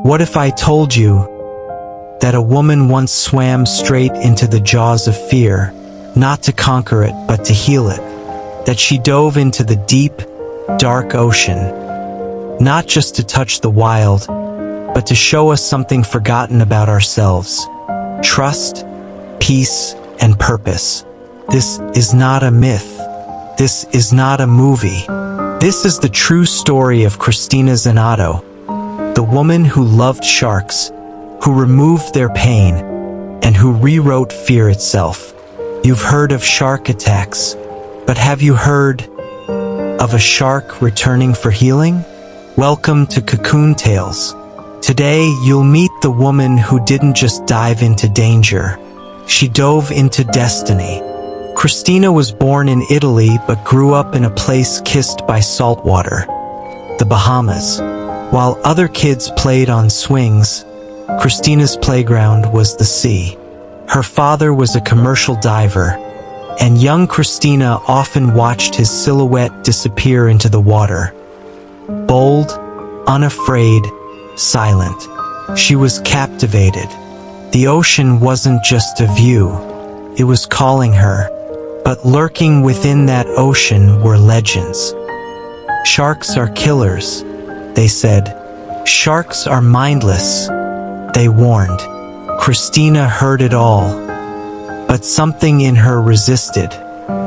What if I told you that a woman once swam straight into the jaws of fear, not to conquer it, but to heal it? That she dove into the deep, dark ocean, not just to touch the wild, but to show us something forgotten about ourselves: trust, peace, and purpose. This is not a myth. This is not a movie. This is the true story of Christina Zenato, the woman who loved sharks, who removed their pain, and who rewrote fear itself. You've heard of shark attacks, but have you heard of a shark returning for healing? Welcome to Cocoon Tales. Today, you'll meet the woman who didn't just dive into danger. She dove into destiny. Christina was born in Italy but grew up in a place kissed by salt water, the Bahamas. While other kids played on swings, Christina's playground was the sea. Her father was a commercial diver, and young Christina often watched his silhouette disappear into the water. Bold, unafraid, silent, she was captivated. The ocean wasn't just a view, it was calling her. But lurking within that ocean were legends. Sharks are killers, they said. Sharks are mindless, they warned. Christina heard it all, but something in her resisted.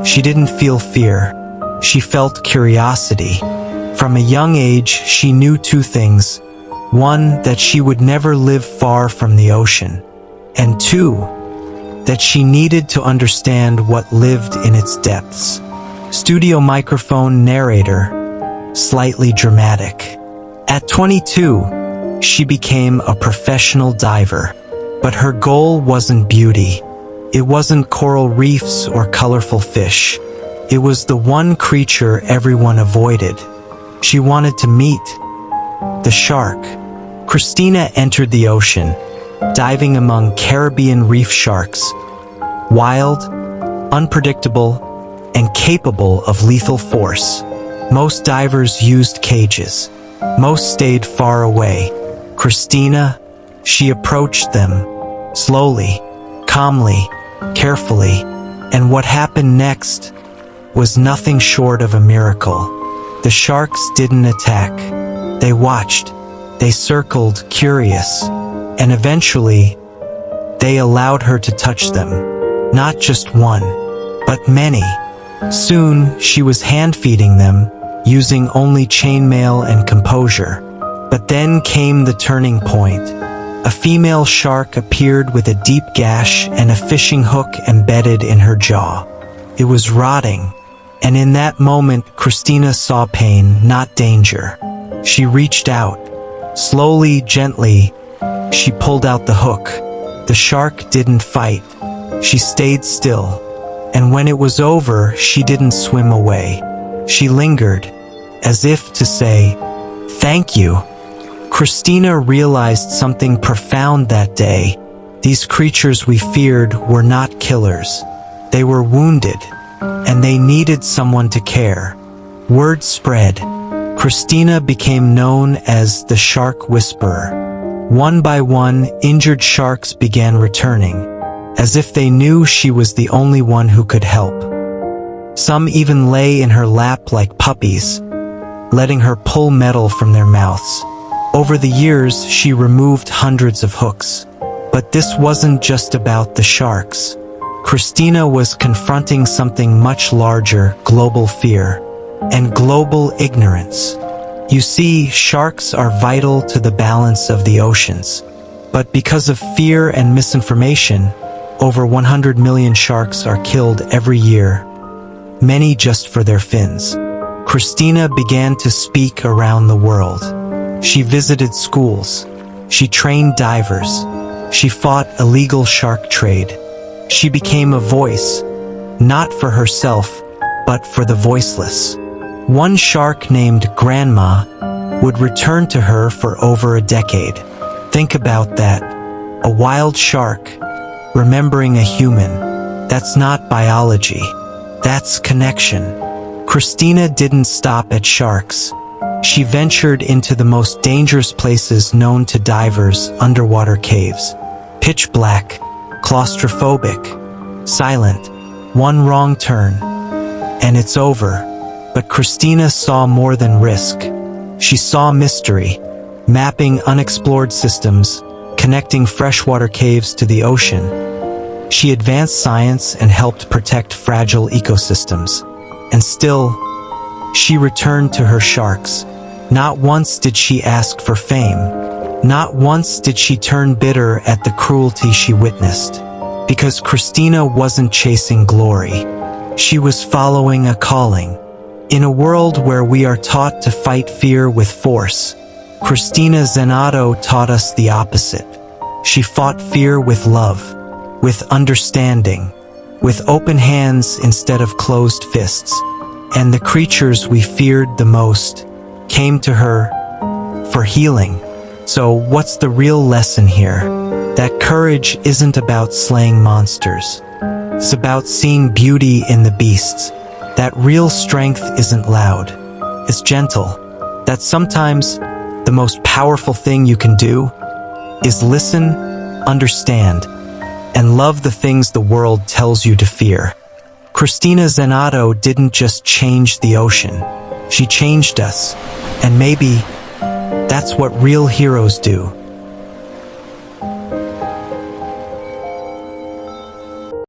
She didn't feel fear, she felt curiosity. From a young age, she knew two things. One, that she would never live far from the ocean. And two, that she needed to understand what lived in its depths. Studio microphone narrator, slightly dramatic. At 22, she became a professional diver. But her goal wasn't beauty. It wasn't coral reefs or colorful fish. It was the one creature everyone avoided. She wanted to meet the shark. Christina entered the ocean, diving among Caribbean reef sharks, wild, unpredictable, and capable of lethal force. Most divers used cages. Most stayed far away. Christina, she approached them, slowly, calmly, carefully, and what happened next was nothing short of a miracle. The sharks didn't attack. They watched. They circled, curious, and eventually, they allowed her to touch them. Not just one, but many. Soon, she was hand-feeding them, using only chainmail and composure. But then came the turning point. A female shark appeared with a deep gash and a fishing hook embedded in her jaw. It was rotting, and in that moment, Christina saw pain, not danger. She reached out. Slowly, gently, she pulled out the hook. The shark didn't fight. She stayed still, and when it was over, she didn't swim away. She lingered, as if to say, "Thank you." Christina realized something profound that day. These creatures we feared were not killers. They were wounded, and they needed someone to care. Word spread. Christina became known as the Shark Whisperer. One by one, injured sharks began returning, as if they knew she was the only one who could help. Some even lay in her lap like puppies, letting her pull metal from their mouths. Over the years, she removed hundreds of hooks. But this wasn't just about the sharks. Christina was confronting something much larger: global fear and global ignorance. You see, sharks are vital to the balance of the oceans. But because of fear and misinformation, over 100 million sharks are killed every year, many just for their fins. Christina began to speak around the world. She visited schools. She trained divers. She fought illegal shark trade. She became a voice, not for herself, but for the voiceless. One shark named Grandma would return to her for over a decade. Think about that. A wild shark remembering a human. That's not biology. That's connection. Christina didn't stop at sharks. She ventured into the most dangerous places known to divers, underwater caves. Pitch black, claustrophobic, silent. One wrong turn, and it's over. But Christina saw more than risk. She saw mystery, mapping unexplored systems, connecting freshwater caves to the ocean. She advanced science and helped protect fragile ecosystems. And still, she returned to her sharks. Not once did she ask for fame. Not once did she turn bitter at the cruelty she witnessed. Because Christina wasn't chasing glory. She was following a calling. In a world where we are taught to fight fear with force, Christina Zenato taught us the opposite. She fought fear with love, with understanding, with open hands instead of closed fists. And the creatures we feared the most came to her for healing. So what's the real lesson here? That courage isn't about slaying monsters. It's about seeing beauty in the beasts. That real strength isn't loud. It's gentle. That sometimes the most powerful thing you can do is listen, understand, and love the things the world tells you to fear. Christina Zenato didn't just change the ocean. She changed us. And maybe that's what real heroes do.